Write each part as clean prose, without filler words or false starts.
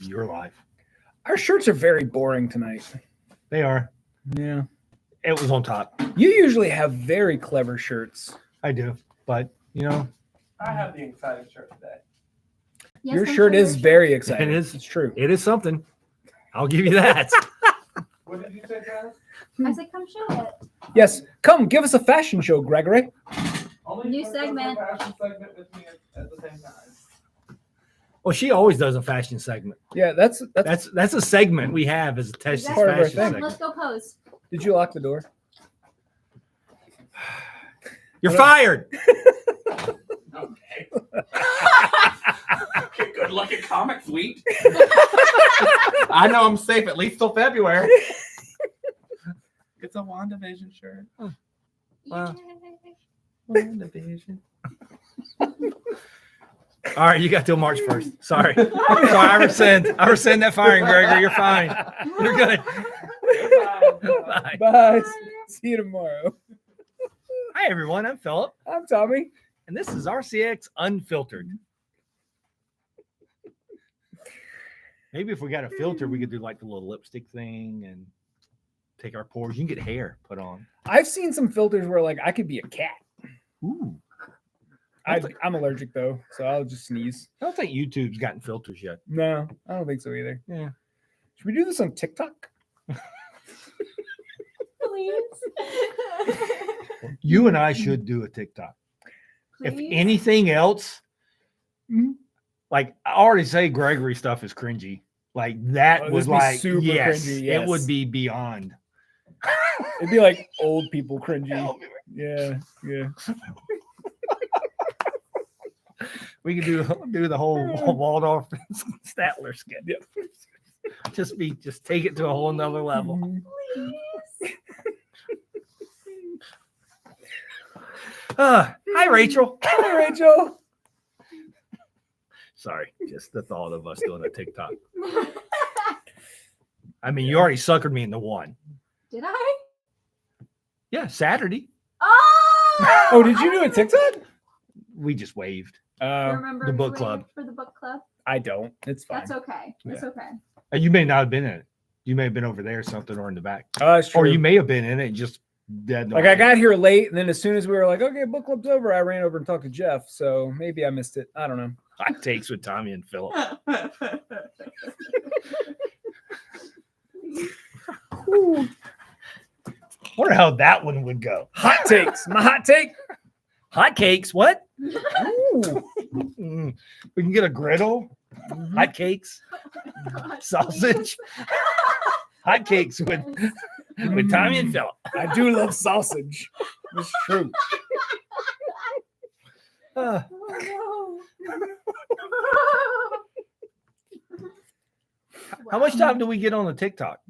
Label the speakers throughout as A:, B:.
A: your life.
B: Our shirts are very boring tonight.
A: They are.
B: Yeah.
A: It was on top.
B: You usually have very clever shirts.
A: I do. But, you know.
C: I have the exciting shirt today.
D: Yes,
B: Your
D: I'm
B: shirt
D: sure
B: is very exciting.
A: It is.
B: It's true.
A: It is something. I'll give you that.
C: What did you say, Travis?
D: I said, come show it.
B: Yes. Come, give us a fashion show, Gregory.
C: Only
D: New
C: because of the
D: segment.
C: fashion segment with me at the same time.
A: Well, she always does a fashion segment.
B: Yeah, that's.
A: That's a segment we have as a Texas
D: Exactly.
B: part of our
A: fashion
B: thing.
A: segment.
D: Let's go pose.
B: Did you lock the door?
A: You're fired.
C: Okay. Okay, good luck at Comic Suite. I know I'm safe at least till February. It's a WandaVision shirt.
A: Wow.
D: Yay.
A: WandaVision. All right, you got till March 1st. Sorry. I rescind that firing, Gregory. You're fine. You're good. Bye.
B: Bye. See you tomorrow.
A: Hi, everyone. I'm Philip,
B: I'm Tommy.
A: and this is RCX Unfiltered. Maybe if we got a filter, we could do like the little lipstick thing and take our pores. You can get hair put on.
B: I've seen some filters where like I could be a cat.
A: Ooh.
B: I'm allergic though, so I'll just sneeze.
A: I don't think YouTube's gotten filters yet.
B: No, I don't think so either.
A: Yeah.
B: Should we do this on TikTok?
D: Please.
A: You and I should do a TikTok. If
D: Please.
A: anything else,
B: Mhm.
A: like I already say Gregory stuff is cringy. Like that
B: Oh,
A: was
B: this would be
A: like
B: super
A: yes,
B: cringy,
A: it
B: yes.
A: would be beyond.
B: It'd be like old people cringy.
A: Hell,
B: Yeah, yeah.
A: we could do the whole Waldorf Statler skit.
B: Yep.
A: Just take it to a whole nother level.
B: Mhm.
D: Please.
A: Hi, Rachel.
B: Hi, Rachel.
A: Sorry, just the thought of us doing a TikTok. I mean, you already suckered me into one.
D: Did I?
A: Yeah, Saturday.
D: Oh!
B: Oh, did you do a TikTok?
A: We just waved.
D: Remember
A: the
D: we
A: book
D: waited
A: club.
D: For the book club?
B: I don't. It's fine.
D: That's okay. It's okay.
A: You may not have been in it. You may have been over there or something or in the back.
B: Oh, that's true.
A: Or you may have been in it and just dead.
B: Like I got here late, and then as soon as we were like, okay, book club's over, I ran over and talked to Jeff. So maybe I missed it. I don't know.
A: hot takes with Tommy and Philip. Wonder how that one would go.
B: Hot takes. My hot take.
A: Hot cakes. What?
B: Ooh.
A: We can get a griddle. Hot cakes. Sausage. Hot cakes with Tommy and Philip.
B: I do love sausage. It's true.
A: Uh,
D: Oh, no.
A: How much time do we get on the TikTok?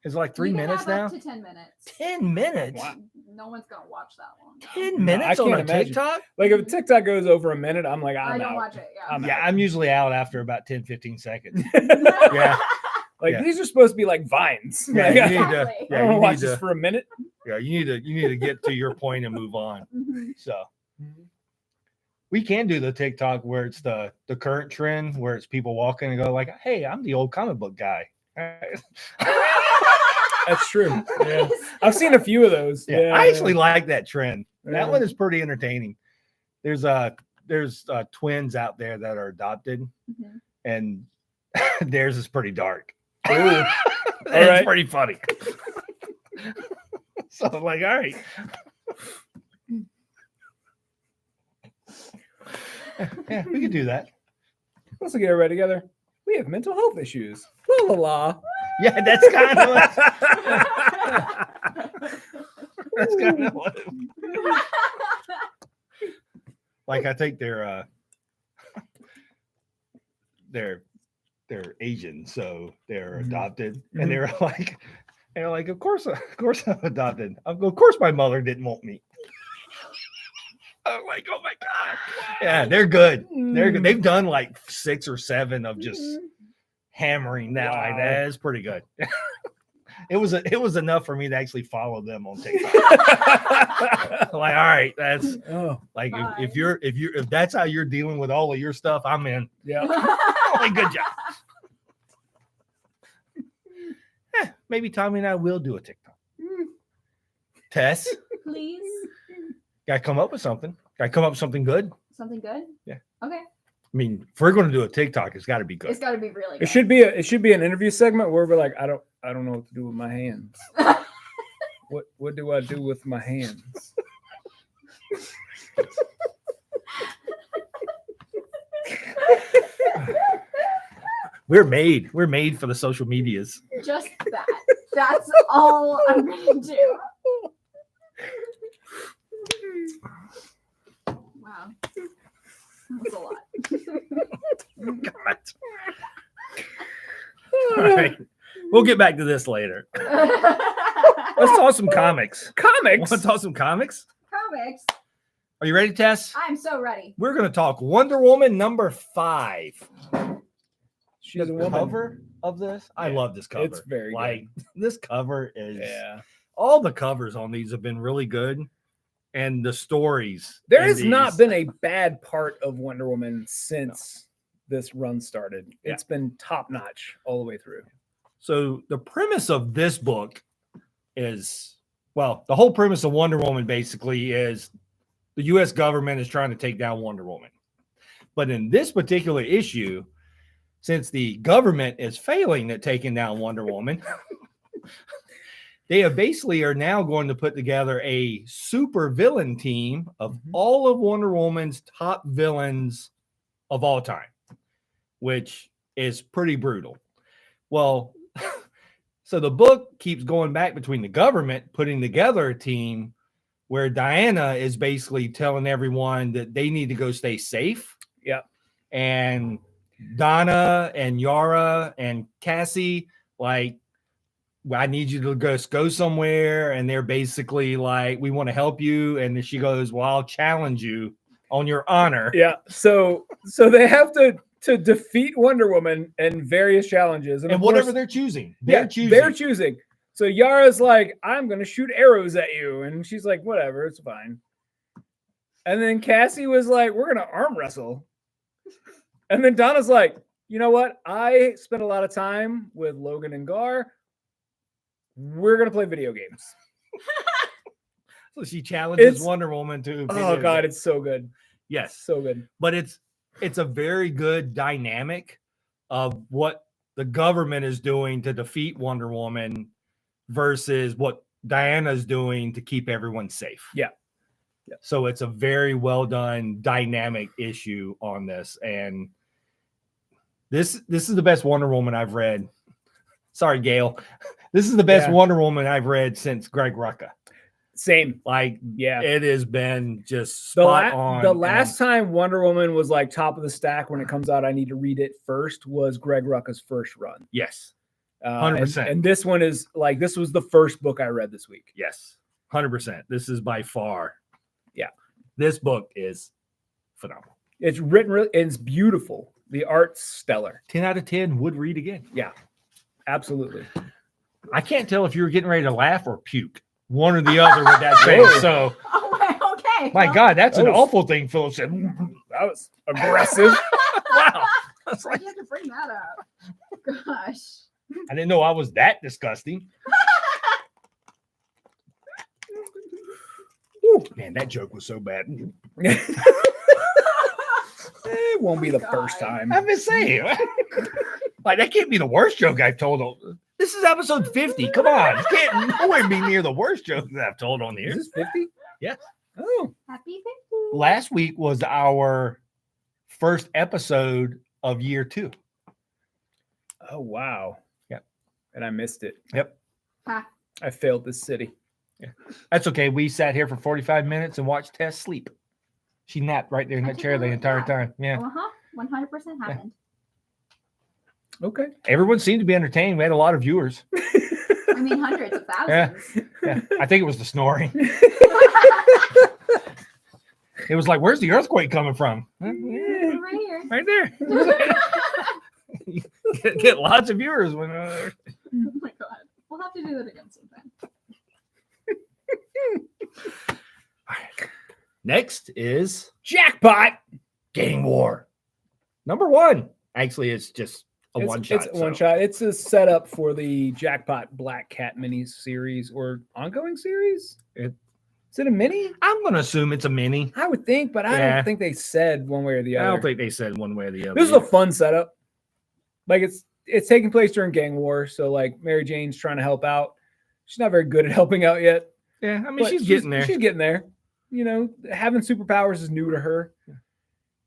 A: Is it like 3
D: You can
A: minutes
D: have
A: now?
D: up to 10 minutes.
A: 10 minutes?
B: Wow.
D: No one's gonna watch that long.
A: 10 minutes
B: I
A: on a
B: can't imagine.
A: TikTok?
B: Like if TikTok goes over a minute, I'm like,
D: I
B: I'm
D: don't
B: out.
D: watch it. Yeah.
B: I'm
A: Yeah, I'm usually out after about 10, 15 seconds.
B: like
A: Yeah. Yeah.
B: these are supposed to be like vines.
A: Yeah,
B: Like,
A: you
B: I
A: need
B: don't
A: to,
D: Exactly.
A: yeah,
B: want to
A: you
B: watch
A: need
B: this
A: to,
B: for a minute.
A: yeah, you need to get to your point and move on.
D: Mhm.
A: So we can do the TikTok where it's the current trend where it's people walking and go like, hey, I'm the old comic book guy.
B: That's true. Yeah. I've seen a few of those.
A: Yeah, I actually like that trend.
B: Yeah.
A: That one is pretty entertaining. There's twins out there that are adopted,
D: Mhm.
A: and theirs is pretty dark.
B: Ooh.
A: It's
B: right.
A: pretty funny. So I'm like, all right. Yeah, we could do that.
B: Let's get everybody together. We have mental health issues. La la la.
A: Yeah, that's kind of that's kind of what it, like I think they're Asian, so they're
B: Mhm.
A: adopted,
B: Mhm.
A: and they're like, of course I'm adopted. Of course my mother didn't want me. I'm like, oh my god, yeah, they're good. They're good. They've done like 6 or 7 of just hammering that like
B: Wow.
A: that. It's pretty good. It was enough for me to actually follow them on TikTok. Like, all right, that's
B: Oh,
A: like
D: Bye.
A: if that's how you're dealing with all of your stuff, I'm in.
B: yeah.
A: Like, good job. maybe Tommy and I will do a TikTok. Tess,
D: Please.
A: gotta come up with something. Gotta come up with something good.
D: Something good?
A: Yeah.
D: Okay.
A: I mean, if we're going to do a TikTok, it's got to be good.
D: It's got to be really good.
B: It should be an interview segment where we're like, I don't know what to do with my hands. What do I do with my hands?
A: We're made for the social medias.
D: Just that. That's all I'm going to do. Wow. That was a lot.
A: God. All right. We'll get back to this later. Let's talk some comics.
B: Comics.
A: Want to talk some comics?
D: Comics.
A: Are you ready, Tess?
D: I'm so ready.
A: We're going to talk Wonder Woman number 5.
B: She's a
A: The
B: woman.
A: cover of this. I
B: Yeah,
A: love this cover.
B: it's very
A: like this cover is.
B: Yeah.
A: All the covers on these have been really good, and the stories.
B: There
A: in
B: has not
A: these-
B: been a bad part of Wonder Woman since this run started.
A: Yeah.
B: It's been top notch all the way through.
A: So the premise of this book is, well, the whole premise of Wonder Woman basically is the U.S. government is trying to take down Wonder Woman. But in this particular issue, since the government is failing at taking down Wonder Woman, they basically are now going to put together a super villain team of all of Wonder Woman's top villains of all time, which is pretty brutal. Well, so the book keeps going back between the government putting together a team where Diana is basically telling everyone that they need to go stay safe.
B: Yep.
A: And Donna and Yara and Cassie, like, I need you to go somewhere. And they're basically like, we want to help you. And then she goes, well, I'll challenge you on your honor.
B: Yeah. So they have to defeat Wonder Woman in various challenges.
A: And
B: of
A: whatever
B: course-
A: they're choosing.
B: Yeah,
A: They're
B: they're choosing. So Yara's like, I'm going to shoot arrows at you. And she's like, whatever, it's fine. And then Cassie was like, we're going to arm wrestle. And then Donna's like, you know what? I spent a lot of time with Logan and Gar. We're going to play video games.
A: So she challenges
B: It's-
A: Wonder Woman to.
B: Oh, God, it's so good.
A: yes.
B: So good.
A: But it's a very good dynamic of what the government is doing to defeat Wonder Woman versus what Diana's doing to keep everyone safe.
B: Yeah. Yeah.
A: So it's a very well done dynamic issue on this. And this is the best Wonder Woman I've read. Sorry, Gail. This is the best
B: Yeah.
A: Wonder Woman I've read since Greg Rucka.
B: Same.
A: Like,
B: Yeah.
A: it has been just
B: The,
A: spot on.
B: the last time Wonder Woman was like top of the stack when it comes out, I need to read it first, was Greg Rucka's first run.
A: Yes.
B: And-
A: 100%.
B: And this one is like, this was the first book I read this week.
A: Yes. 100%. This is by far.
B: Yeah.
A: This book is phenomenal.
B: It's written really, and it's beautiful. The art's stellar.
A: 10 out of 10 would read again.
B: Absolutely.
A: I can't tell if you were getting ready to laugh or puke. One or the other with that face.
B: Whoa.
A: So,
D: Oh, okay.
A: my God, that's an
B: That was-
A: awful thing Philip said.
B: That was aggressive.
A: Wow. That's
D: Why'd
A: like,
D: you have to bring that up? Gosh.
A: I didn't know I was that disgusting. Ooh, man, that joke was so bad.
B: It won't be the first
D: God.
B: time.
A: I've been saying, like, that can't be the worst joke I've told. This is episode 50. Come on. It can't nowhere be near the worst joke that I've told on here.
B: Is this 50?
A: Yes.
B: Oh,
D: Happy 50.
A: Last week was our first episode of year 2.
B: oh wow.
A: Yep.
B: And I missed it.
A: Yep.
D: Ha.
B: I failed this city.
A: That's okay. We sat here for 45 minutes and watched Tess sleep. She napped right there in
D: I
A: that
D: didn't
A: chair the
D: know
A: entire
D: that.
A: time. Yeah.
D: 100% happened.
B: Okay.
A: Everyone seemed to be entertained. We had a lot of viewers.
D: I mean, hundreds of thousands.
A: Yeah. I think it was the snoring. It was like, where's the earthquake coming from?
D: Right here.
A: Right there. Get lots of viewers when
D: Oh my God. We'll have to do that again sometime.
A: Next is
B: Jackpot.
A: Gang War. Number 1. Actually, it's just a one shot.
B: It's a one shot. It's a setup for the Jackpot Black Cat mini series or ongoing series. Is it a mini?
A: I'm gonna assume it's a mini.
B: I would think, but I
A: Yeah.
B: don't think they said one way or the
A: I
B: other.
A: don't think they said one way or the other.
B: This is a fun setup. Like it's taking place during gang war, so like Mary Jane's trying to help out. She's not very good at helping out yet.
A: Yeah, I mean
B: but
A: she's getting there.
B: She's getting there. You know, having superpowers is new to her.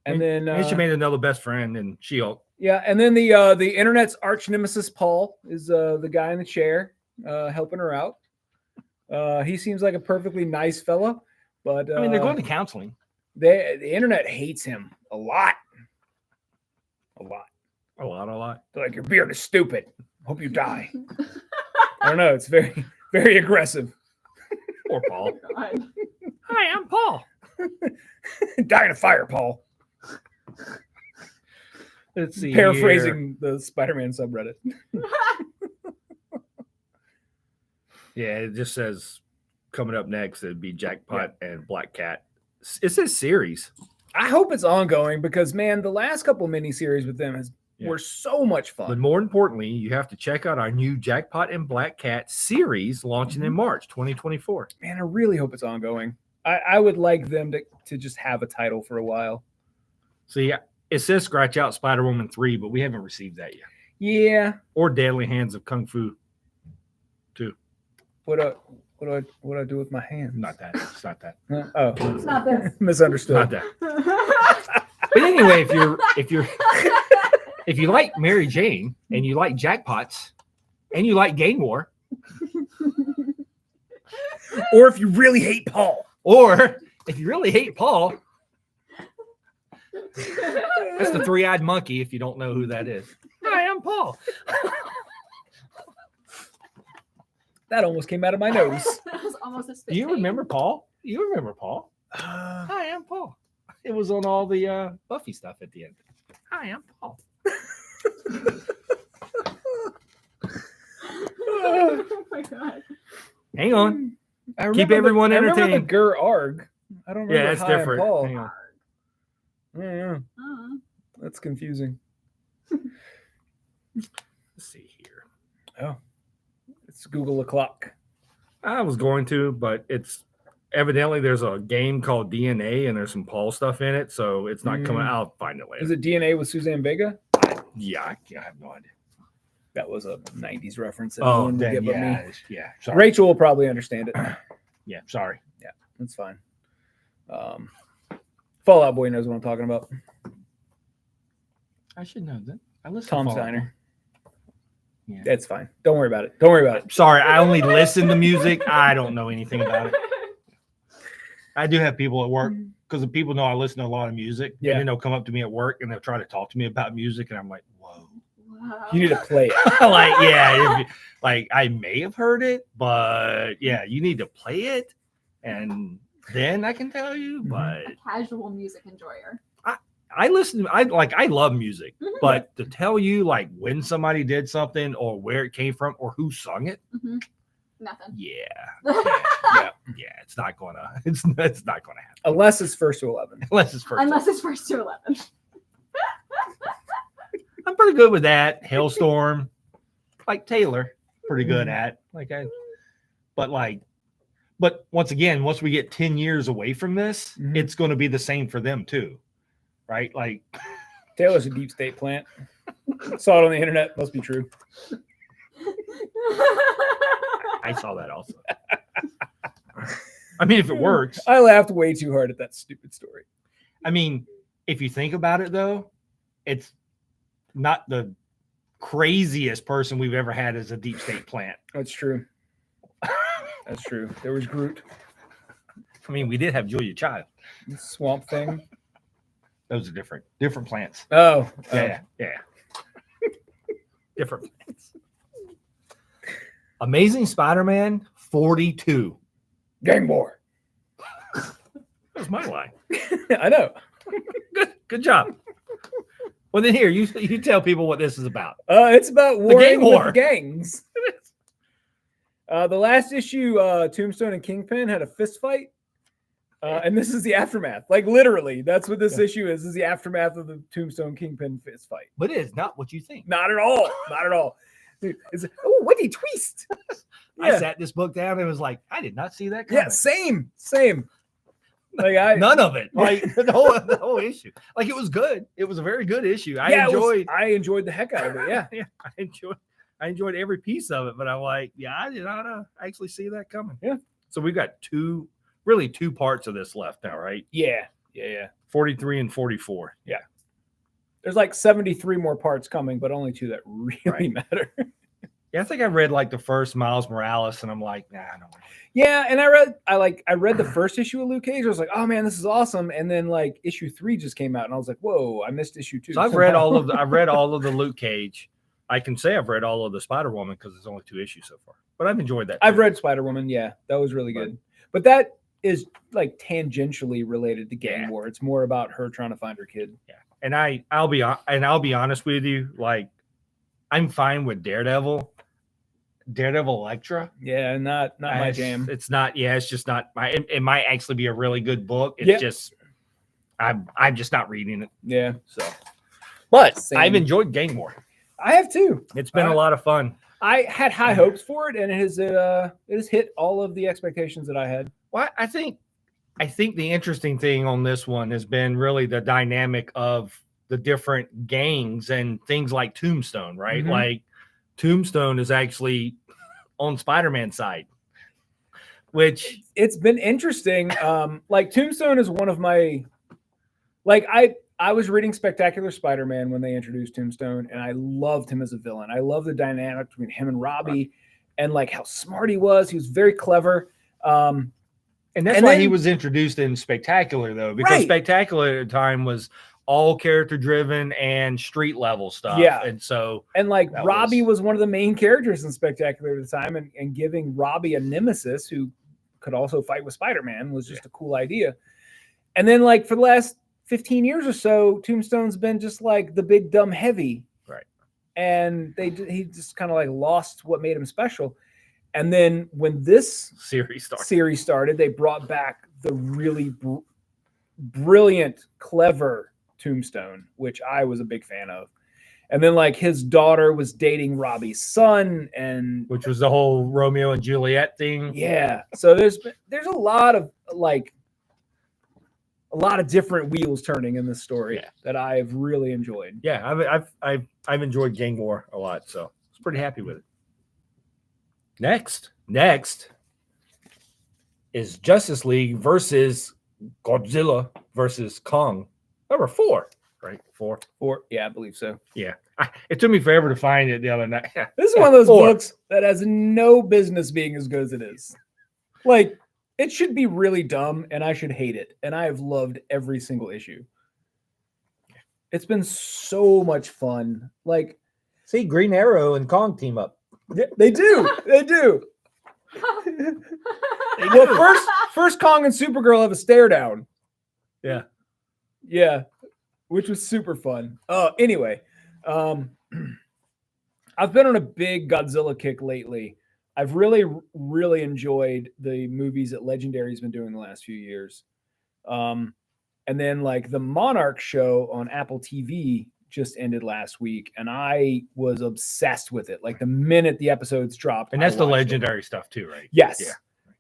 B: And then
A: and she made another best friend in She-Hulk.
B: yeah, and then the internet's arch nemesis Paul is the guy in the chair helping her out. He seems like a perfectly nice fella, but
A: I mean, they're going to counseling.
B: the internet hates him a lot. A lot.
A: A lot.
B: They're like, your beard is stupid. Hope you die. I don't know. It's very, very aggressive.
A: Poor Paul.
D: God.
A: Hi, I'm Paul.
B: Die in a fire, Paul.
A: Let's see.
B: Paraphrasing the Spider-Man subreddit.
A: Yeah, it just says coming up next, it'd be Jackpot and Black Cat. It says series.
B: I hope it's ongoing because, man, the last couple miniseries with them were so much fun.
A: But more importantly, you have to check out our new Jackpot and Black Cat series launching in March 2024.
B: Man, I really hope it's ongoing. I would like them to just have a title for a while.
A: See, it says Scratch Out Spider-Woman 3, but we haven't received that yet.
B: Yeah.
A: Or Deadly Hands of Kung Fu 2.
B: What do I do with my hands?
A: Not that. It's not that.
B: Oh,
D: It's not this.
B: misunderstood.
A: Not that. But anyway, if you like Mary Jane and you like jackpots and you like Gang War,
B: Or if you really hate Paul.
A: or if you really hate Paul, that's the three-eyed monkey. If you don't know who that is, hi, I'm Paul.
B: That almost came out of my nose.
D: That was almost a spit
A: Do you
D: take.
A: remember Paul? You remember Paul? Hi, I'm Paul. It was on all the Buffy stuff at the end. Hi, I'm Paul.
D: Oh my god.
A: Hang on.
B: I
A: Keep everyone
B: I remember
A: entertained.
B: the Gur Arg. I don't remember.
A: Yeah, that's
B: Hi, I'm
A: different.
B: Paul.
A: Hang on.
B: Yeah,
D: Uh,
B: that's confusing.
A: Let's see here.
B: Oh, it's Google the clock.
A: I was going to, but it's evidently there's a game called DNA and there's some Paul stuff in it, so it's not coming. I'll find it later.
B: Is it DNA with Suzanne Vega?
A: Yeah, I have no idea.
B: That was a '90s reference. That no one would get but me.
A: Yeah. Sorry.
B: Rachel will probably understand it.
A: Yeah, sorry.
B: That's fine. Fallout Boy knows what I'm talking about.
A: I should know that. I listen.
B: Tom
A: to Fallout
B: Steiner.
A: Yeah.
B: That's fine. Don't worry about it. Don't worry about it.
A: Sorry, I only listen to music. I don't know anything about it. I do have people at work because the people know I listen to a lot of music.
B: Yeah.
A: And then they'll come up to me at work and they'll try to talk to me about music, and I'm like, whoa.
D: wow.
B: You need to play it.
A: Like, yeah, like I may have heard it, but yeah, you need to play it, and then I can tell you. But
D: A casual music enjoyer.
A: I listen. I love music,
D: Mhm.
A: but to tell you like when somebody did something or where it came from or who sung it,
D: Nothing.
A: yeah,
B: Yeah.
A: yeah, it's not gonna happen
B: Unless it's first to 11.
A: unless it's first.
D: Unless it's first to 11.
A: I'm pretty good with that. Hailstorm, like Taylor, pretty good at but once again, once we get 10 years away from this,
B: Mhm.
A: it's going to be the same for them too, right? Like,
B: Taylor's a deep state plant. Saw it on the internet. Must be true.
A: I saw that also. I mean, if it works,
B: I laughed way too hard at that stupid story.
A: I mean, if you think about it though, it's not the craziest person we've ever had as a deep state plant.
B: That's true. That's true. There was Groot,
A: I mean, we did have Julia Child.
B: Swamp Thing.
A: Those are different plants.
B: Oh,
A: Yeah. Different plants. Amazing Spider-Man 42.
B: Gang War.
A: That was my line.
B: I know.
A: Good job. Well, then here, you tell people what this is about.
B: It's about warring
A: gang war.
B: with gangs. The last issue, Tombstone and Kingpin had a fist fight. And this is the aftermath. Like literally, that's what this issue is. This is the aftermath of the Tombstone Kingpin fist fight.
A: But it is not what you think.
B: Not at all. Not at all. Dude, oh, what did he twist?
A: I sat this book down and was like, I did not see that coming.
B: Yeah, same. Like
A: none of it. Like the whole issue. Like it was good. It was a very good issue. I
B: enjoyed the heck out of it. Yeah.
A: Yeah. I enjoyed every piece of it, but I'm like, yeah, I did not actually see that coming.
B: Yeah.
A: So we've got two parts of this left now, right?
B: Yeah.
A: 43 and 44.
B: Yeah. There's like 73 more parts coming, but only 2 that really matter.
A: Yeah, I think I read like the first Miles Morales, and I'm like, nah, I don't know.
B: Yeah, and I read the first issue of Luke Cage. I was like, oh man, this is awesome. And then like issue 3 just came out, and I was like, whoa, I missed issue 2.
A: So I've read all of the Luke Cage. I can say I've read all of the Spider-Woman because there's only 2 issues so far. But I've enjoyed that.
B: I've read Spider-Woman, yeah. That was really good. But that is like tangentially related to Gang War. It's more about her trying to find her kid.
A: Yeah. And I'll be honest with you, like I'm fine with Daredevil Elektra.
B: Yeah, not my jam.
A: It's not. Yeah, it's just not my. It might actually be a really good book. It's just I'm just not reading it.
B: Yeah.
A: So, but
B: Same.
A: I've enjoyed Gang War.
B: I have too.
A: It's been a lot of fun.
B: I had high hopes for it, and it has hit all of the expectations that I had.
A: Well, I think the interesting thing on this one has been really the dynamic of the different gangs and things like Tombstone, right?
B: Mm-hmm.
A: Like Tombstone is actually on Spider-Man's side, which
B: it's been interesting. Like Tombstone is one of my, like I was reading Spectacular Spider-Man when they introduced Tombstone, and I loved him as a villain. I love the dynamic between him and Robbie, and like how smart he was. He was very clever.
A: And that's why he was introduced in Spectacular, though, because Spectacular at the time was all character driven and street level stuff.
B: Yeah.
A: And
B: like Robbie was one of the main characters in Spectacular at the time, and giving Robbie a nemesis who could also fight with Spider-Man was just a cool idea. And then like for the last 15 years or so, Tombstone's been just like the big dumb heavy.
A: Right.
B: And he just kind of like lost what made him special. And then when this series started, they brought back the really brilliant, clever Tombstone, which I was a big fan of. And then like his daughter was dating Robbie's son, and
A: which was the whole Romeo and Juliet thing.
B: Yeah. So there's a lot of different wheels turning in this story that I've really enjoyed.
A: Yeah, I've enjoyed Gang War a lot, so I was pretty happy with it. Next is Justice League versus Godzilla versus Kong. Number 4, right? 4.
B: Yeah, I believe so.
A: Yeah. It took me forever to find it the other night.
B: This is one of those books that has no business being as good as it is. Like, it should be really dumb, and I should hate it. And I have loved every single issue. It's been so much fun. Like,
A: see, Green Arrow and Kong team up.
B: They do. Well, first Kong and Supergirl have a stare down. Yeah, which was super fun. Anyway, I've been on a big Godzilla kick lately. I've really, really enjoyed the movies that Legendary's been doing the last few years. And then like the Monarch show on Apple TV just ended last week, and I was obsessed with it. Like the minute the episodes dropped,
A: and that's the Legendary stuff too, right?
B: Yes.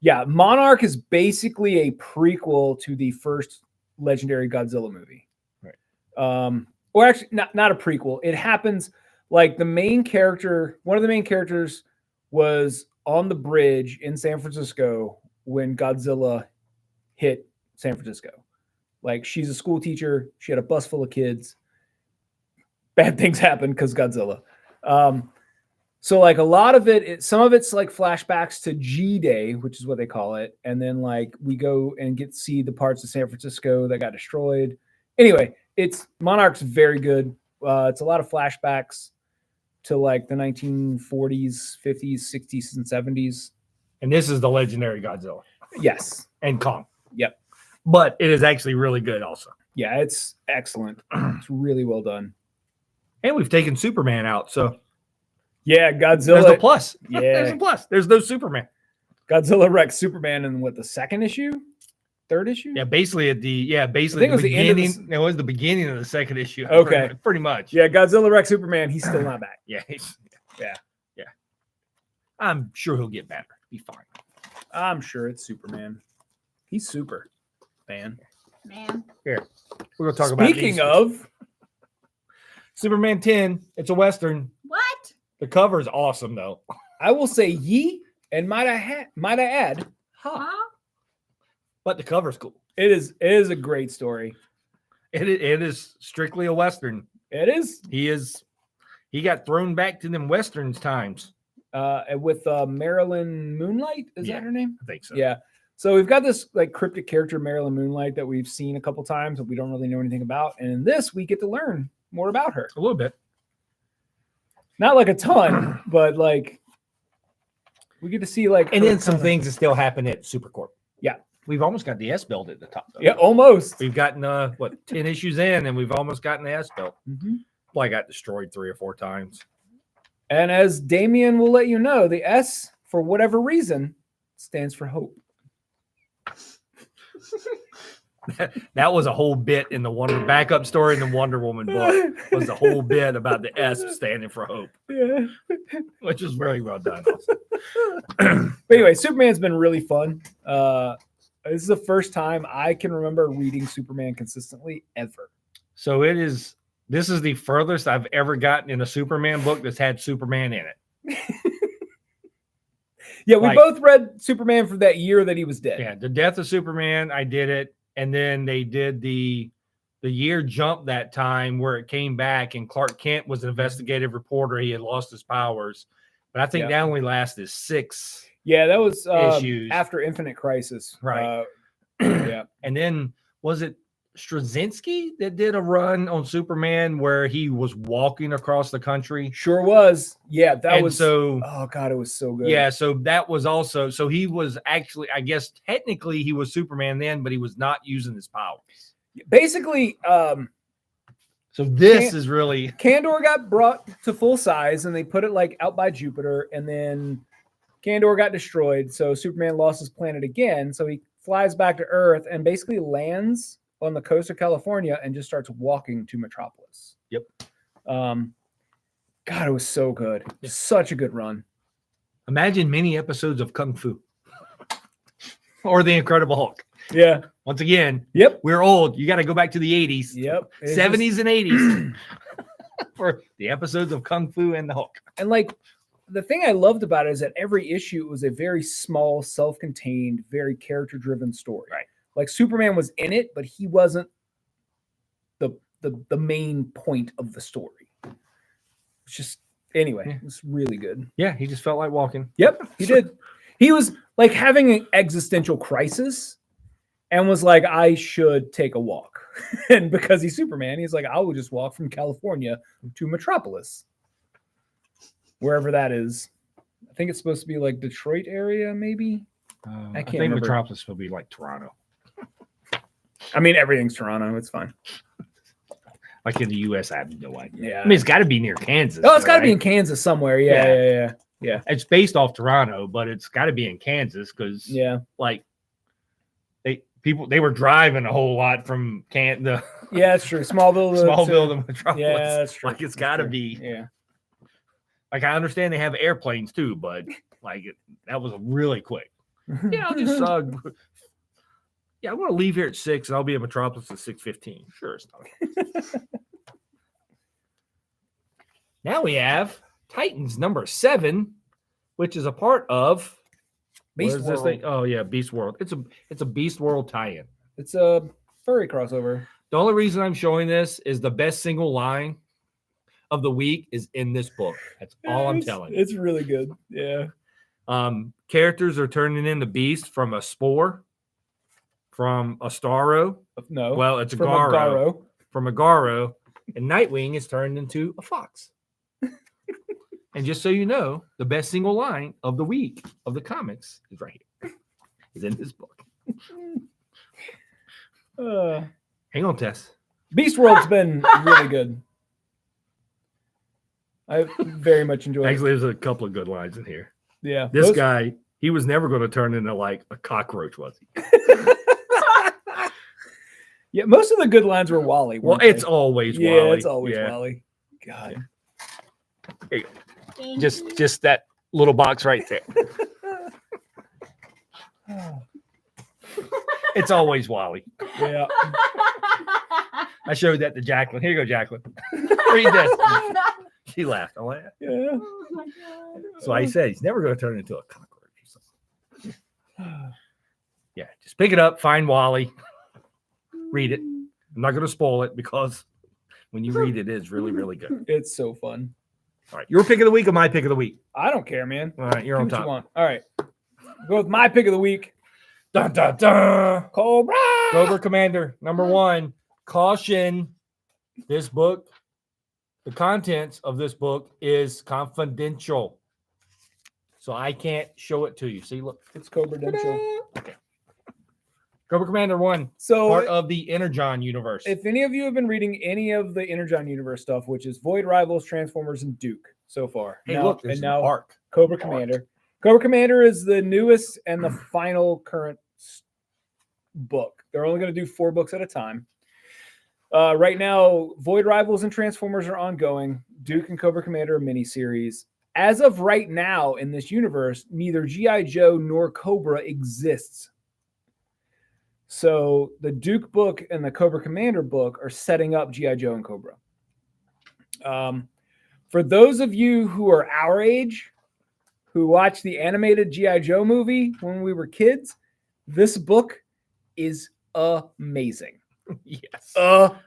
B: Yeah. Monarch is basically a prequel to the first Legendary Godzilla movie,
A: right?
B: Or actually, not a prequel. It happens like one of the main characters was on the bridge in San Francisco when Godzilla hit San Francisco. Like she's a school teacher. She had a bus full of kids. Bad things happen because Godzilla. So like a lot of some of it's like flashbacks to G-Day, which is what they call it. And then like we go and see the parts of San Francisco that got destroyed. Anyway, Monarch's very good. It's a lot of flashbacks to like the 1940s, 50s, 60s, and 70s.
A: And this is the Legendary Godzilla.
B: Yes.
A: And Kong.
B: Yep.
A: But it is actually really good also.
B: Yeah, it's excellent. It's really well done.
A: And we've taken Superman out, so
B: yeah, Godzilla.
A: There's a plus.
B: Yeah,
A: there's a plus. There's no Superman.
B: Godzilla wrecks Superman in the second issue? third issue?
A: Yeah, basically basically
B: it was the end of
A: beginning. It was the beginning of the second issue.
B: Okay.
A: pretty much.
B: Yeah, Godzilla Rex Superman. He's still not back.
A: Yeah,
B: Yeah.
A: I'm sure he'll get better. Be fine.
B: I'm sure it's Superman. He's super, man.
D: Man.
A: We're gonna talk about.
B: Speaking
A: these.
B: of,
A: Superman 10, it's a Western.
D: What?
A: The cover is awesome though.
B: I will say ye, and might I add,
D: Huh?
A: But the cover's cool.
B: it is a great story.
A: It is strictly a Western.
B: It is
A: He got thrown back to them Westerns times.
B: with Marilyn Moonlight. Is
A: Yeah.
B: that her name?
A: I think so.
B: Yeah. So we've got this like cryptic character, Marilyn Moonlight, that we've seen a couple times, but we don't really know anything about. And in this, we get to learn more about her.
A: A little bit.
B: Not like a ton, but like we get to see like
A: And
B: her
A: then some
B: kinda-
A: things that still happen at Supercorp.
B: Yeah.
A: We've almost got the S belt at the top. Though.
B: Yeah, almost.
A: We've gotten 10 issues in, and we've almost gotten the S belt.
B: Mhm.
A: Well, I got destroyed 3 or 4 times.
B: And as Damien will let you know, the S, for whatever reason, stands for hope.
A: That was a whole bit in the backup story in the Wonder Woman book. Was the whole bit about the S standing for hope,
B: Yeah.
A: which is very well done.
B: But anyway, Superman's been really fun. This is the first time I can remember reading Superman consistently ever.
A: So this is the furthest I've ever gotten in a Superman book that's had Superman in it.
B: Yeah, we
A: Like-
B: both read Superman for that year that he was dead.
A: Yeah, the death of Superman, I did it, and then they did the year jump that time where it came back, and Clark Kent was an investigative reporter. He had lost his powers, but I think
B: Yeah.
A: that only lasted 6.
B: Yeah, that was
A: Issues.
B: after Infinite Crisis.
A: Right.
B: Yeah.
A: And then was it Straczynski that did a run on Superman where he was walking across the country?
B: Sure was. Yeah, that
A: And
B: was
A: so
B: oh god, it was so good.
A: yeah, so that was also so he was actually, I guess technically he was Superman then, but he was not using his powers.
B: Basically,
A: So this
B: Can't-
A: is really
B: Kandor got brought to full size and they put it like out by Jupiter, and then Kandor got destroyed. So Superman lost his planet again. So he flies back to Earth and basically lands on the coast of California and just starts walking to Metropolis.
A: Yep.
B: God, it was so good.
A: Yeah.
B: Such a good run.
A: imagine many episodes of Kung Fu or the Incredible Hulk.
B: Yeah.
A: Once again,
B: Yep.
A: we're old. You got to go back to the 80s,
B: Yep. It's
A: 70s and 80s for the episodes of Kung Fu and the Hulk.
B: And like the thing I loved about it is that every issue was a very small, self-contained, very character-driven story.
A: Right.
B: Like Superman was in it, but he wasn't the main point of the story. It's just anyway,
A: Yeah.
B: it was really good.
A: Yeah, he just felt like walking.
B: Yep, he did. He was like having an existential crisis and was like, I should take a walk. And because he's Superman, he's like, I will just walk from California to Metropolis. Wherever that is. I think it's supposed to be like Detroit area, maybe.
A: I
B: can't
A: think
B: remember.
A: Metropolis will be like Toronto.
B: I mean, everything's Toronto. It's fine.
A: Like in the U.S., I have no idea.
B: Yeah.
A: I mean, it's got to be near Kansas.
B: Oh, it's got to be
A: right?
B: in Kansas somewhere. Yeah.
A: It's based off Toronto, but it's got to be in Kansas because,
B: Yeah.
A: like, they were driving a whole lot from
B: Yeah, that's true. Smallville.
A: Smallville to Metropolis.
B: Yeah, that's true.
A: Like, it's
B: That's
A: got to
B: true.
A: be.
B: Yeah.
A: Like, I understand they have airplanes too, but like that was really quick. Yeah, I'll just yeah, I want to leave here at 6 and I'll be in Metropolis at 6:15. Sure, it's not. Now we have Titans number 7, which is a part of
B: Beast
A: what is this
B: World.
A: thing? Oh yeah, Beast World. It's a Beast World tie-in.
B: It's a furry crossover.
A: The only reason I'm showing this is the best single line of the week is in this book. That's all I'm telling you.
B: It's really good. Yeah.
A: Characters are turning into beasts from a spore, from a Starro.
B: No.
A: Well, it's a
B: from
A: Garo.
B: Garo.
A: From a Garo, and Nightwing is turned into a fox. And just so you know, the best single line of the week of the comics is right here. Is in this book. Hang on, Tess.
B: Beast World's been really good. I very much enjoyed it.
A: Actually, there's a couple of good lines in here.
B: Yeah.
A: This
B: those-
A: guy, he was never going to turn into like a cockroach, was he?
B: Yeah, most of the good lines were Wally.
A: Well,
B: weren't
A: it's
B: they?
A: always
B: yeah,
A: Wally.
B: it's always
A: Yeah.
B: Wally. God.
D: Thank
A: Just that little box right there. It's always Wally.
B: Yeah.
A: I showed that to Jacqueline. Here you go, Jacqueline. Read this. She laughed. I laughed.
B: Yeah.
D: Oh my God.
A: So I said he's never going to turn into a cockroach or something. Yeah, just pick it up, find Wally, read it. I'm not going to spoil it because when you read it, it's really, really good.
B: It's so fun.
A: All right, your pick of the week or my pick of the week?
B: I don't care, man.
A: All right, you're
B: Do
A: on
B: what you
A: top.
B: want. All right. Go with my pick of the week.
A: Dun, dun, dun.
B: Cobra.
A: Cobra Commander, number 1. Caution. This book, the contents of this book is confidential. So I can't show it to you. See, look.
B: It's Cobra Dential.
A: Okay. Cobra Commander 1,
B: So
A: part of the Energon universe.
B: if any of you have been reading any of the Energon universe stuff, which is Void Rivals, Transformers, and Duke so far.
A: Hey,
B: now,
A: look, there's
B: and
A: an
B: now
A: arc.
B: Cobra Commander. Cobra Commander is the newest and the final current book. They're only going to do 4 books at a time. Right now, Void Rivals and Transformers are ongoing. Duke and Cobra Commander are miniseries. As of right now in this universe, neither G.I. Joe nor Cobra exists. So the Duke book and the Cobra Commander book are setting up G.I. Joe and Cobra. For those of you who are our age, who watched the animated G.I. Joe movie when we were kids, this book is amazing.
A: Yes.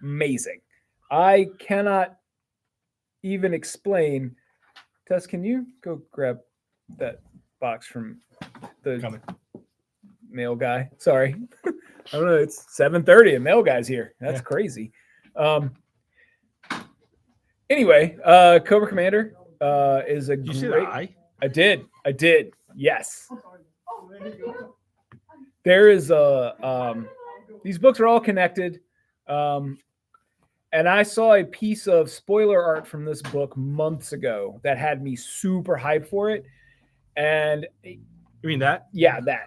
B: Amazing. I cannot even explain. Tess, can you go grab that box from the
A: Coming.
B: mail guy? Sorry. I don't know. It's 7:30 and mail guy's here. That's
A: Yeah.
B: crazy. Anyway, Cobra Commander is a
A: Did you see
B: great.
A: the eye?
B: I did. Yes. There is a these books are all connected. And I saw a piece of spoiler art from this book months ago that had me super hyped for it. And
A: You mean that?
B: yeah, that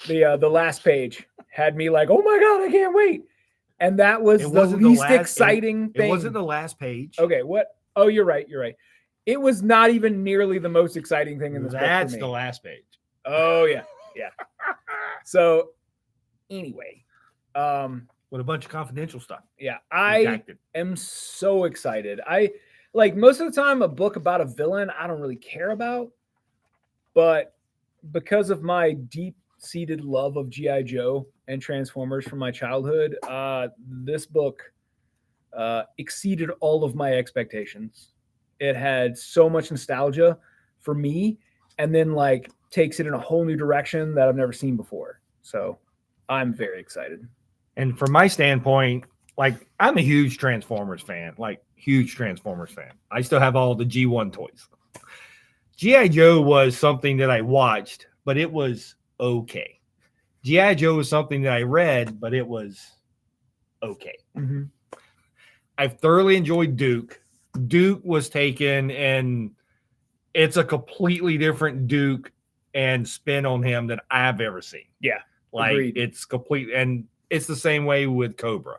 B: the last page had me like, oh my God, I can't wait. And that was
A: It
B: the
A: wasn't the
B: least
A: last-
B: exciting
A: It
B: thing.
A: wasn't the last page.
B: Okay, what? Oh, you're right. You're right. It was not even nearly the most exciting thing in this book for
A: That's
B: me.
A: the last page.
B: Oh yeah, yeah. So anyway,
A: With a bunch of confidential stuff.
B: yeah, I
A: Redacted.
B: am so excited. I like most of the time a book about a villain I don't really care about, but because of my deep-seated love of G.I. Joe and Transformers from my childhood, this book exceeded all of my expectations. It had so much nostalgia for me, and then like takes it in a whole new direction that I've never seen before. So I'm very excited.
A: And from my standpoint, like I'm a huge Transformers fan, I still have all the G1 toys. G.I. Joe was something that I watched, but it was okay. G.I. Joe was something that I read, but it was okay.
B: Mm-hmm.
A: I've thoroughly enjoyed Duke. Duke was taken, and it's a completely different Duke and spin on him than I've ever seen.
B: Yeah,
A: like
B: agreed.
A: it's complete, and it's the same way with Cobra.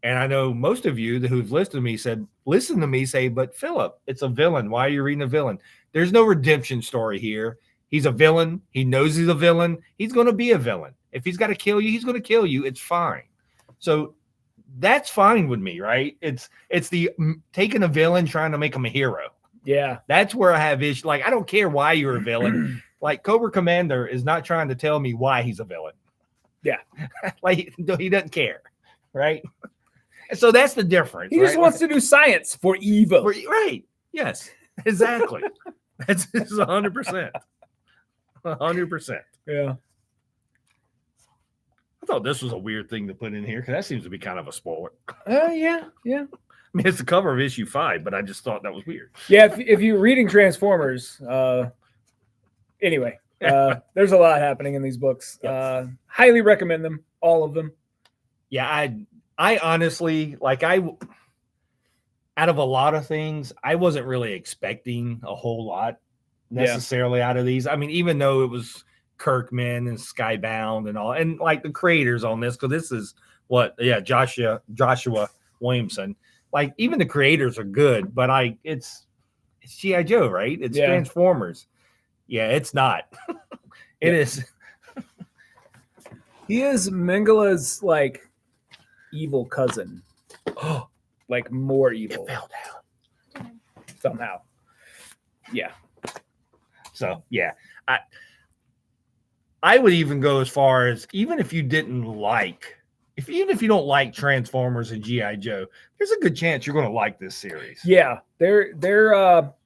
A: And I know most of you who've listened to me say, but Philip, it's a villain. Why are you reading a villain? There's no redemption story here. He's a villain. He knows he's a villain. He's going to be a villain. If he's got to kill you, he's going to kill you. It's fine. So that's fine with me, right? It's the taking a villain, trying to make him a hero.
B: Yeah.
A: That's where I have issues. Like, I don't care why you're a villain. Like, Cobra Commander is not trying to tell me why he's a villain.
B: Yeah.
A: Like, he doesn't care, right? So that's the difference.
B: He just wants to do science for evil.
A: Right. Yes, exactly. That's 100%. 100%.
B: Yeah.
A: I thought this was a weird thing to put in here because that seems to be kind of a spoiler.
B: Yeah.
A: I mean, it's the cover of issue 5, but I just thought that was weird.
B: Yeah. If you're reading Transformers, anyway, there's a lot happening in these books.
A: Yep.
B: Highly recommend them, all of them.
A: Yeah, I honestly, like, out of a lot of things, I wasn't really expecting a whole lot necessarily out of these. I mean, even though it was Kirkman and Skybound and all, and like the creators on this, because this is Joshua Williamson. Like even the creators are good, but it's G.I. Joe, right? It's
B: Yeah.
A: Transformers. Yeah, it's not. It is.
B: He is Mengele's like evil cousin,
A: Oh,
B: like more
A: it
B: evil
A: fell down.
B: somehow. Yeah.
A: So yeah, I would even go as far as even if you didn't like, even if you don't like Transformers and GI Joe, there's a good chance you're going to like this series.
B: Yeah. They're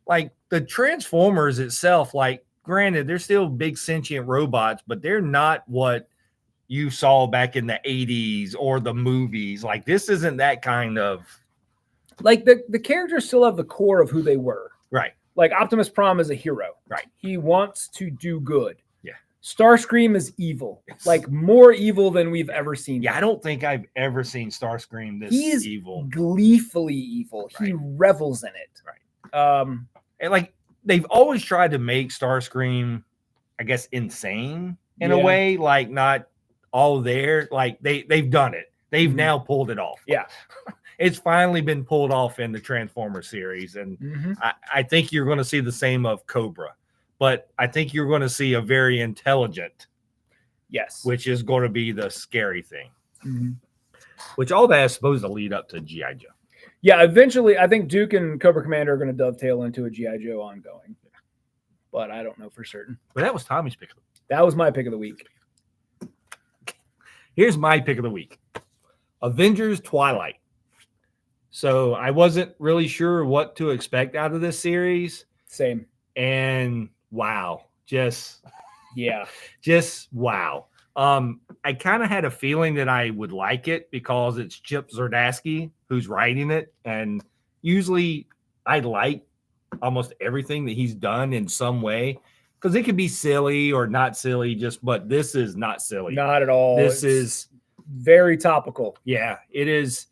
A: Like the Transformers itself, like granted, they're still big sentient robots, but they're not what you saw back in the 80s or the movies. Like this isn't that kind of
B: like the characters still have the core of who they were.
A: right.
B: Like Optimus Prime is a hero.
A: Right.
B: He wants to do good.
A: Yeah.
B: Starscream is evil. Like more evil than we've ever seen.
A: Yeah, I don't think I've ever seen Starscream this
B: He is
A: evil.
B: gleefully evil. He revels in it.
A: Right.
B: Um,
A: And like they've always tried to make Starscream, I guess, insane in a
B: Yeah.
A: way, like not all there. Like they've done it. They've
B: Mhm.
A: now pulled it off.
B: Yeah.
A: It's finally been pulled off in the Transformer series. And
B: mhm.
A: I think you're going to see the same of Cobra. But I think you're going to see a very intelligent,
B: Yes.
A: which is going to be the scary thing.
B: Mhm.
A: Which all that is supposed to lead up to G.I. Joe.
B: Yeah, eventually, I think Duke and Cobra Commander are going to dovetail into a GI Joe ongoing, but I don't know for certain.
A: But that was Tommy's pick.
B: That was my pick of the week.
A: Here's my pick of the week: Avengers Twilight. So I wasn't really sure what to expect out of this series,
B: Same.
A: and wow, just
B: Yeah.
A: wow. I kind of had a feeling that I would like it because it's Chip Zdarsky who's writing it, and usually I like almost everything that he's done in some way because it could be silly or not silly. But this is not silly.
B: Not at all.
A: This
B: It's
A: is
B: very topical.
A: yeah. It is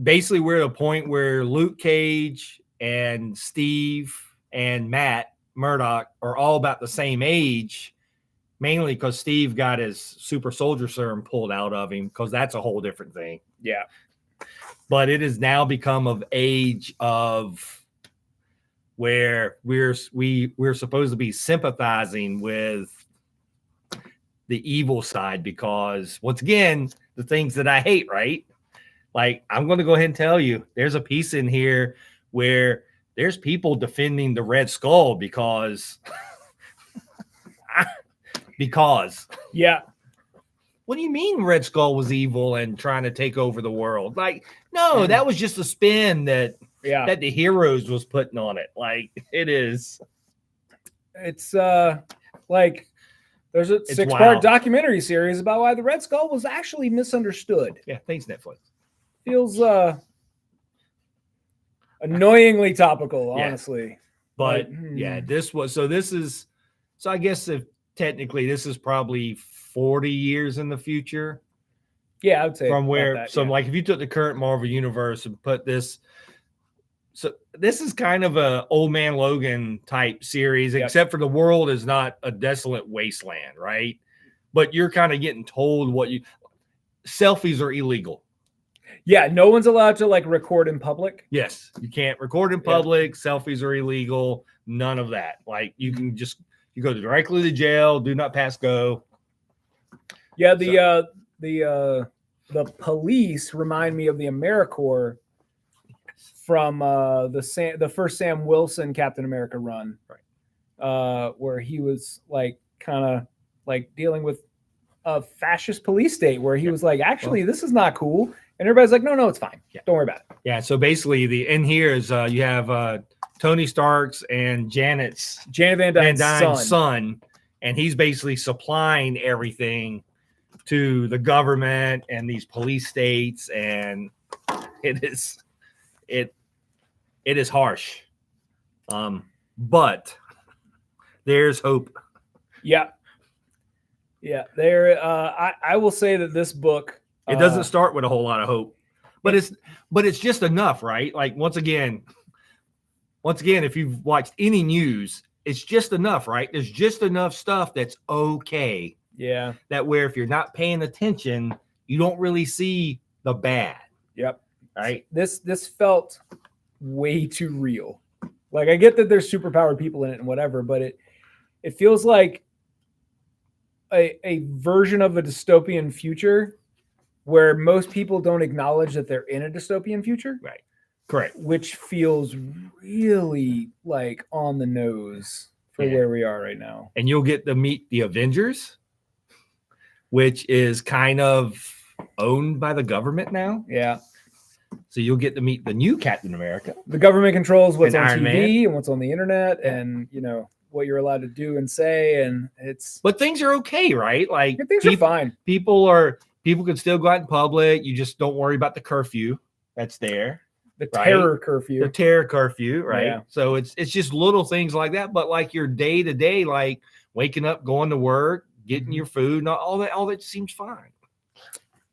A: basically we're at a point where Luke Cage and Steve and Matt Murdock are all about the same age. Mainly because Steve got his super soldier serum pulled out of him, because that's a whole different thing.
B: Yeah.
A: But it has now become of age of where we're supposed to be sympathizing with the evil side, because once again, the things that I hate, right? Like I'm going to go ahead and tell you, there's a piece in here where there's people defending the Red Skull because. Because
B: Yeah.
A: what do you mean Red Skull was evil and trying to take over the world? Like, no, that was just a spin that
B: Yeah.
A: the heroes was putting on it. Like it is.
B: It's like there's a
A: It's
B: 6-part
A: wild.
B: documentary series about why the Red Skull was actually misunderstood.
A: Yeah, thanks, Netflix.
B: Feels annoyingly topical,
A: Yeah.
B: honestly.
A: But
B: Like,
A: yeah, so I guess if technically this is probably 40 years in the future
B: Yeah, I would say
A: from where
B: about that,
A: so
B: yeah.
A: like if you took the current Marvel universe and put this, so this is kind of a Old Man Logan type series,
B: Yep.
A: except for the world is not a desolate wasteland, right? But you're kind of getting told selfies are illegal.
B: Yeah, no one's allowed to like record in public.
A: Yes, you can't record in public. Selfies are illegal. None of that. Like you can you go directly to jail. Do not pass go.
B: Yeah, the police remind me of the AmeriCorps from the first Sam Wilson Captain America run,
A: Right.
B: Where he was like kind of like dealing with a fascist police state, where he was like, actually, this is not cool, and everybody's like, no, it's fine,
A: Yeah.
B: don't worry about it.
A: Yeah. So basically, in here is you have Tony Stark's and Janet
B: Van
A: Dyne's
B: Dyne's
A: son, and he's basically supplying everything to the government and these police states, and it is harsh. But there's hope.
B: Yeah. There. I will say that this book.
A: It doesn't start with a whole lot of hope, but it's just enough, right? Like once again, if you've watched any news, it's just enough, right? There's just enough stuff that's okay.
B: Yeah.
A: That where if you're not paying attention, you don't really see the bad,
B: Yep.
A: right?
B: This felt way too real. Like I get that there's superpowered people in it and whatever, but it feels like a version of a dystopian future where most people don't acknowledge that they're in a dystopian future.
A: Right. Correct.
B: Which feels really like on the nose for where we are right now.
A: And you'll get to meet the Avengers, which is kind of owned by the government now.
B: Yeah.
A: So you'll get to meet the new Captain America.
B: The government controls what's
A: And
B: on
A: Iron
B: TV
A: Man.
B: and what's on the internet and, you know, what you're allowed to do and say. And it's...
A: But things are okay, right? Like
B: things are fine.
A: People can still go out in public. You just don't worry about the curfew that's there.
B: The
A: right?
B: terror curfew.
A: The terror curfew, right?
B: Yeah.
A: So it's just little things like that. But like your day to day, like waking up, going to work, getting your food, and all that seems fine.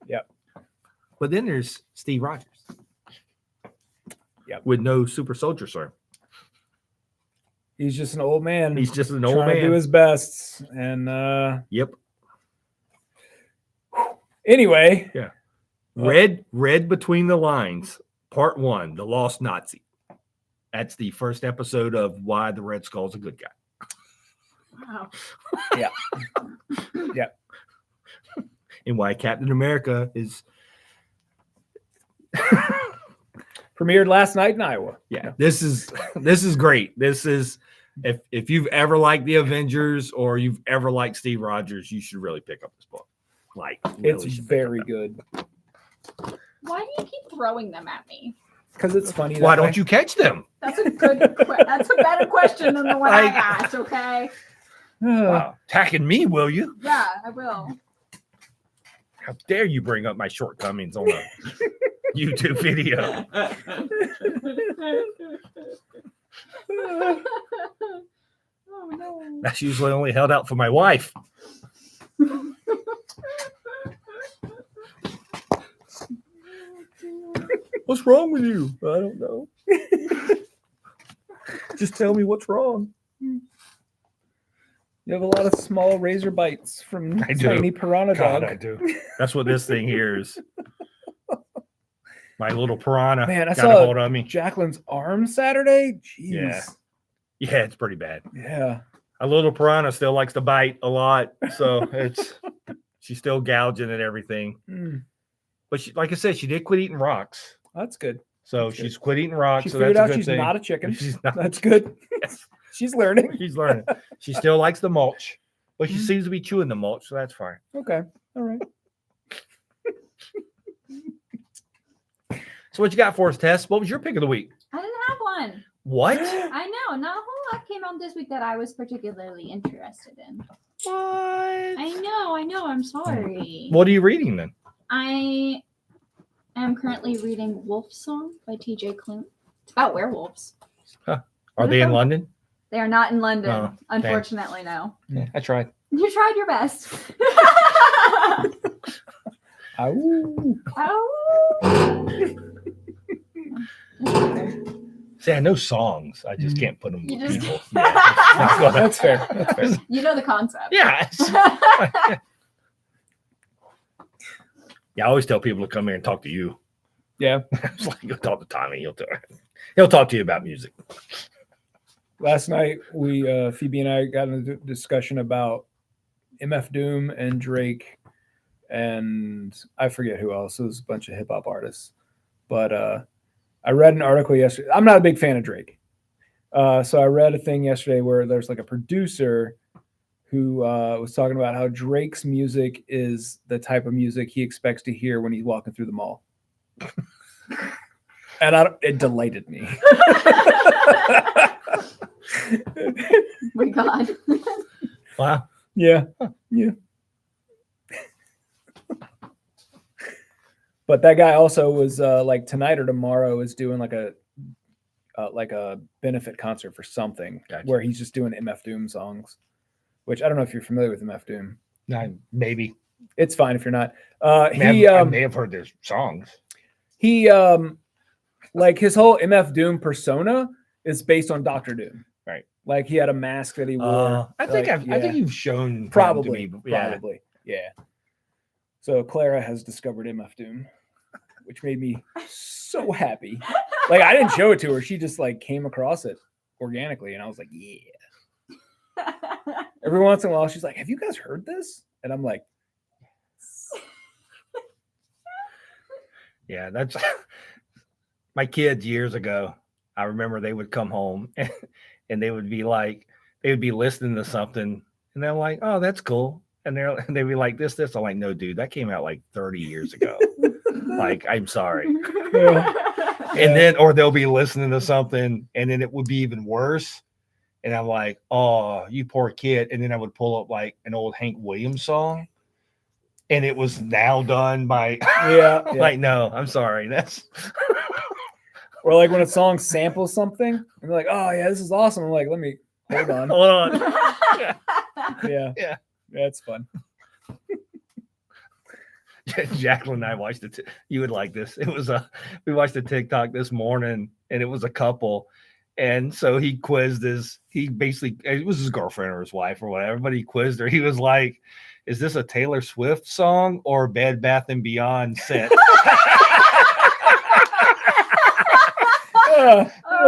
B: Yep.
A: But then there's Steve Rogers.
B: Yep.
A: With no super soldier serum.
B: He's just an old man.
A: He's just an old
B: trying
A: man.
B: to do his best. And
A: Yep.
B: Anyway.
A: Yeah. Read Between the Lines, Part 1, The Lost Nazi. That's the first episode of Why the Red Skull's a Good Guy.
D: Wow.
B: Yeah. Yeah.
A: And why Captain America is
B: premiered last night in Iowa.
A: Yeah. This is great. This is if you've ever liked the Avengers or you've ever liked Steve Rogers, you should really pick up this book. Like really
B: It's
A: should pick
B: very
A: up.
B: good.
D: Why do you keep throwing them at me?
B: Because it's funny.
A: Why don't you catch them?
D: That's a good. That's a better question than the one I asked. Okay.
A: Wow. Attacking me, will you?
D: Yeah, I will.
A: How dare you bring up my shortcomings on a YouTube video?
D: Oh no.
A: That's usually only held out for my wife. What's wrong with you? I don't know. Just tell me what's wrong.
B: You have a lot of small razor bites from
A: I do.
B: tiny piranha
A: God,
B: dog.
A: I do. That's what this thing here is. My little piranha
B: Man, I
A: got a
B: saw
A: hold of me.
B: Jacqueline's arm Saturday. Jeez.
A: Yeah. Yeah, it's pretty bad.
B: Yeah.
A: A little piranha still likes to bite a lot, so she's still gouging at everything.
B: Mm,
A: But she, like I said, she did quit eating rocks,
B: that's good.
A: so
B: That's good.
A: she's quit eating rocks.
B: She
A: so
B: figured
A: that's a
B: out
A: good
B: she's
A: thing.
B: not a chicken.
A: She's not.
B: That's good.
A: Yes,
B: She's learning.
A: she's learning. She still likes the mulch, but she
B: Mhm.
A: seems to be chewing the mulch, so that's fine.
B: Okay. All right.
A: So what you got for us, Tess? What was your pick of the week?
D: I didn't have one.
A: What?
D: I know. Not a whole lot came out this week that I was particularly interested in.
A: What?
D: I know. I'm sorry.
A: What are you reading then?
D: I am currently reading Wolf Song by TJ Klune. It's about werewolves.
A: Are they in London?
D: They are not in London.
A: Oh,
D: Unfortunately, no.
A: Yeah, I tried.
D: You tried your best.
B: Ow.
D: Oh.
A: See, I know songs. I just can't put them
D: You
A: with
D: just-
A: people. Yeah,
B: That's fair. That's fair.
D: You know the concept.
A: Yeah. it's- Yeah, I always tell people to come here and talk to you.
B: Yeah.
A: It's like, go talk to Tommy. He'll talk to you about music.
B: Last night, we Phoebe and I got into a discussion about MF Doom and Drake, and I forget who else. It was a bunch of hip hop artists, but I read an article yesterday. I'm not a big fan of Drake, so I read a thing yesterday where there's like a producer who was talking about how Drake's music is the type of music he expects to hear when he's walking through the mall, and it delighted me.
D: My God.
A: Wow.
B: Yeah. But that guy also was like tonight or tomorrow is doing like a benefit concert for something.
A: Gotcha.
B: Where he's just doing MF Doom songs, which I don't know if you're familiar with MF Doom.
A: Maybe.
B: It's fine if you're not.
A: I may have heard their songs.
B: He like his whole MF Doom persona is based on Doctor Doom.
A: Right.
B: Like he had a mask that he wore.
A: I think
B: like,
A: I think you've shown him
B: probably
A: to me. Yeah.
B: probably. Yeah. So Clara has discovered MF Doom, which made me so happy. Like I didn't show it to her; she just like came across it organically, and I was like, "Yeah." Every once in a while, she's like, "Have you guys heard this?" And I'm like,
A: Yeah, that's my kids years ago. I remember they would come home and they would be listening to something, and they're like, "Oh, that's cool." And they'd be like, "This." I'm like, "No, dude, that came out like 30 years ago." Like, I'm sorry. And then, or they'll be listening to something, and then it would be even worse. And I'm like, "Oh, you poor kid." And then I would pull up like an old Hank Williams song, and it was now done by,
B: yeah.
A: like, no, I'm sorry. That's
B: Or like when a song samples something, and they're like, "Oh yeah, this is awesome." I'm like, "Let me hold on."
A: hold on.
B: Yeah,
A: Yeah.
B: That's fun.
A: Jacqueline and I watched it. You would like this. We watched a TikTok this morning, and it was a couple. And so he quizzed it was his girlfriend or his wife or whatever, but he quizzed her. He was like, "Is this a Taylor Swift song or Bed Bath and Beyond scent?"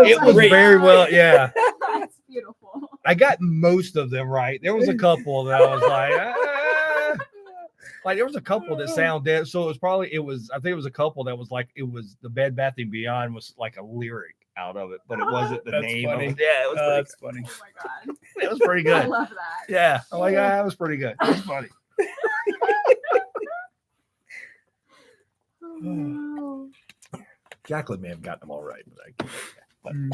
A: It was
B: great.
A: very well. Yeah.
D: That's beautiful.
A: I got most of them right. There was a couple that I was like, like there was a couple that sounded. So I think it was a couple that was like, it was the Bed Bath and Beyond was like a lyric out of it, but it wasn't the
B: That's
A: name
B: funny.
A: of it. Yeah, it was pretty
B: That's funny.
D: Oh my god.
A: good. It was pretty
D: I
A: good.
D: love that.
A: Yeah. I'm like, that was pretty good. It was funny.
D: Oh, no.
A: Jacqueline may have gotten them all right, but
B: Mm.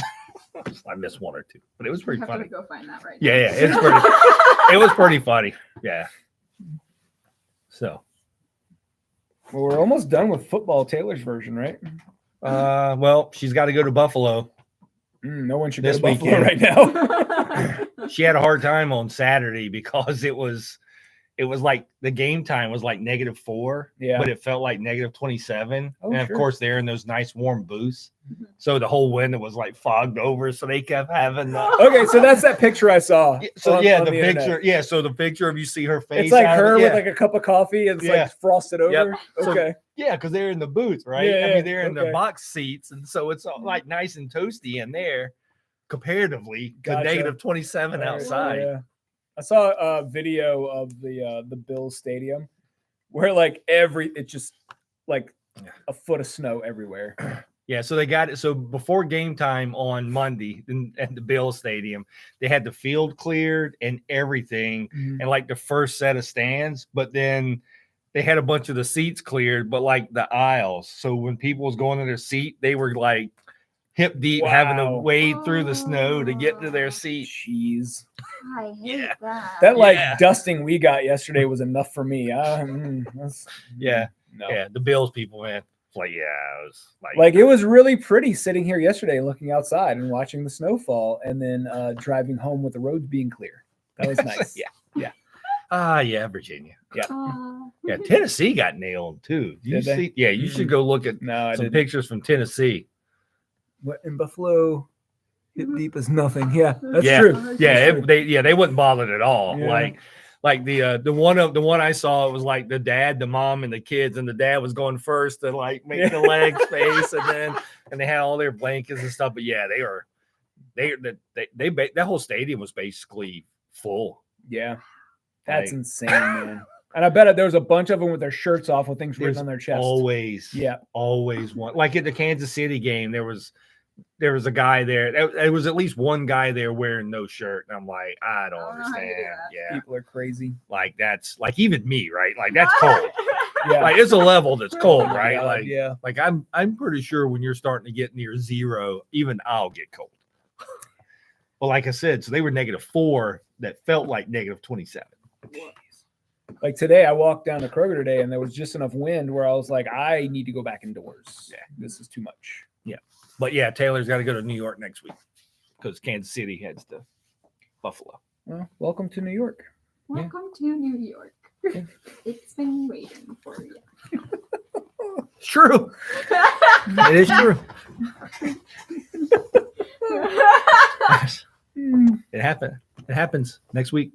A: I missed one or two. But it was pretty
D: I have
A: funny.
D: to go find that right
A: Yeah,
D: now.
A: yeah. It was pretty funny. Yeah. So
B: Well, we're almost done with football. Taylor's version, right?
A: well, she's got to go to Buffalo.
B: No one should
A: This
B: go to Buffalo
A: weekend.
B: right now.
A: She had a hard time on Saturday because it was like the game time was like -4,
B: Yeah.
A: but it felt like -27.
B: Oh,
A: And of
B: sure.
A: course, they're in those nice warm booths.
D: Mhm.
A: So the whole window was like fogged over. So they kept having
B: Okay, so that's that picture I saw.
A: so
B: on-
A: yeah,
B: on
A: the
B: internet.
A: picture. Yeah, so the picture of you see her face.
B: It's like
A: out of
B: her
A: it,
B: with
A: yeah.
B: like a cup of coffee and it's
A: Yeah.
B: like frosted over.
A: Yep. So-
B: Okay.
A: Yeah, because they're in the booth, right?
B: Yeah,
A: I
B: yeah,
A: mean, they're in
B: okay.
A: the box seats, and so it's all like nice and toasty in there, comparatively to
B: Gotcha.
A: -27 outside.
B: Yeah. I saw a video of the Bills stadium where like it's just like a foot of snow everywhere.
A: Yeah, so they got it. So before game time on Monday at the Bills Stadium, they had the field cleared and everything, and like the first set of stands. But then they had a bunch of the seats cleared, but like the aisles. So when people was going to their seat, they were like hip deep, having to
B: Wow.
A: wade through the snow to get to their seat.
B: Jeez.
D: I hate
A: Yeah.
D: that.
B: That like
A: Yeah.
B: dusting we got yesterday was enough for me.
A: Yeah,
B: No.
A: yeah, the Bills people, man. It's like, yeah, it was
B: Like it was really pretty sitting here yesterday looking outside and watching the snowfall and then driving home with the roads being clear. That was nice.
A: yeah, yeah, Virginia.
D: Aw.
A: Yeah, Tennessee got nailed too. Did you
B: Did they?
A: see? Yeah, you should go look at
B: No, I
A: some
B: didn't.
A: pictures from Tennessee.
B: What in Buffalo? Hip deep as nothing. Yeah, that's
A: Yeah.
B: true.
A: Yeah,
B: That's true.
A: they wasn't bothered at all.
B: Yeah.
A: Like the one I saw, it was like the dad, the mom, and the kids, and the dad was going first to like make the legs face, and they had all their blankets and stuff. But yeah, that whole stadium was basically full.
B: Yeah, that's
A: Like-
B: insane, man. And I bet there was a bunch of them with their shirts off with things written
A: There's
B: on their chest.
A: Always,
B: Yeah.
A: always one. Like at the Kansas City game, there was a guy there. There was at least one guy there wearing no shirt, and I'm like, I don't
D: I don't know how you do
A: understand.
D: that.
A: Yeah,
B: People are crazy.
A: like that's like even me, right? Like that's cold.
B: Yeah.
A: Like it's a level that's cold,
B: Oh my
A: right?
B: God,
A: Like
B: yeah.
A: like I'm pretty sure when you're starting to get near zero, even I'll get cold. Well, like I said, so they were -4 that felt like -27.
B: Like today, I walked down to Kroger today, and there was just enough wind where I was like, I need to go back indoors.
A: Yeah.
B: This is too much.
A: But yeah, Taylor's got to go to New York next week because Kansas City heads to Buffalo.
B: Well, welcome to New York.
D: Welcome to New York.
B: Yeah.
D: It's been waiting for you.
A: It's true. It is true. It happened. It happens next week.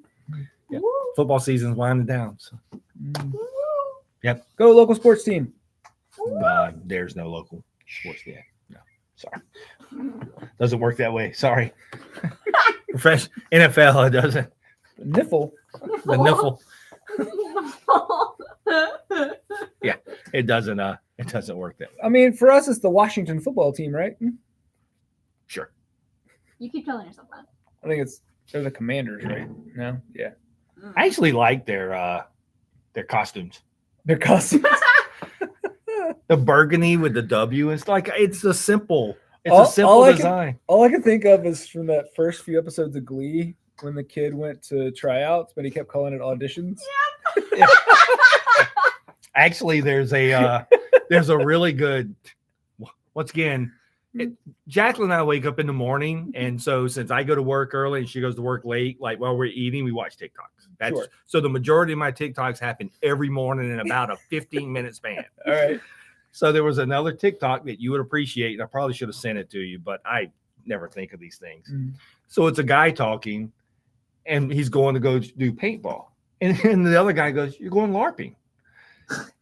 A: Yeah.
D: Woo,
A: Football season's winding down. So
B: Mm.
D: woo.
A: Yep.
B: Go local sports team.
A: There's no local sports yet. No, sorry. Doesn't work that way. Sorry. Fresh NFL, it doesn't.
B: Niffle.
A: The niffle. Yeah, it doesn't work that way.
B: I mean, for us, it's the Washington football team, right?
A: Sure.
D: You keep telling yourself that.
B: I think they're the Commanders, right? No, yeah,
A: I actually like their costumes.
B: their costumes.
A: The burgundy with the W. It's like it's a simple
B: All I can-
A: design.
B: All I can think of is from that first few episodes of Glee when the kid went to tryouts, but he kept calling it auditions.
A: Actually, there's a really good. Once again, Jacqueline and I wake up in the morning, and so since I go to work early and she goes to work late, like while we're eating, we watch TikToks.
B: Sure.
A: So the majority of my TikToks happen every morning in about a 15-minute span.
B: All right.
A: So there was another TikTok that you would appreciate, and I probably should have sent it to you, but I never think of these things. So it's a guy talking, and he's going to go do paintball, and the other guy goes, "You're going LARPing."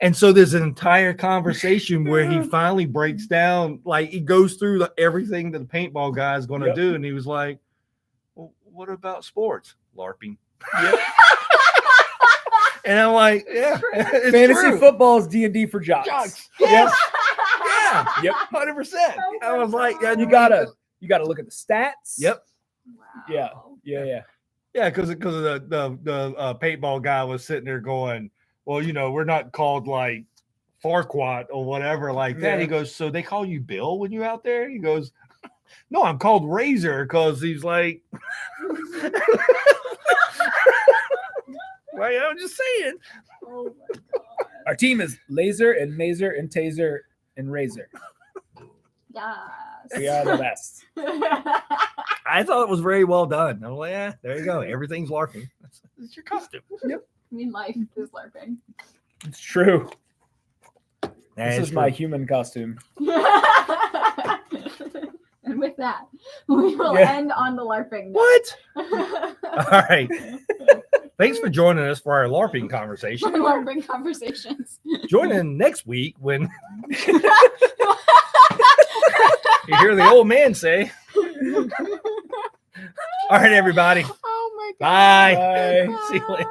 A: And so there's an entire conversation where he finally breaks down, like he goes through everything that the paintball guy is going to do, and he was like, "Well, what about sports? LARPing."
B: Yep.
A: And I'm like, "Yeah, it's
B: Fantasy
A: true.
B: football is D&D for jocks.
A: Jocks.
B: Yep.
A: Yeah,
B: Yep.
A: 100%." I was like, "Yeah,
B: You gotta look at the stats.
A: Yep.
D: Wow.
B: Yeah.
A: Yeah, because the paintball guy was sitting there going, well, we're not called like Farquaad or whatever like that.
B: Yeah.
A: He goes, so they call you Bill when you're out there? He goes, no, I'm called Razor because he's like, well, I'm just saying.
D: Oh my god.
B: Our team is Laser and Mazer and Taser and Razor.
D: Yes.
B: We are the best.
A: I thought it was very well done. I'm like, yeah, there you go. Everything's LARPing. It's your costume.
D: I mean, life is LARPing.
B: It's true.
A: That
B: This is my human costume.
D: And with that, we will
B: Yeah.
D: end on the LARPing note.
A: What? All right. Thanks for joining us for our LARPing conversation.
D: LARPing conversations.
A: Join in next week when you hear the old man say, all right, everybody.
D: Oh my god.
A: Bye.
B: Bye.
A: See you later.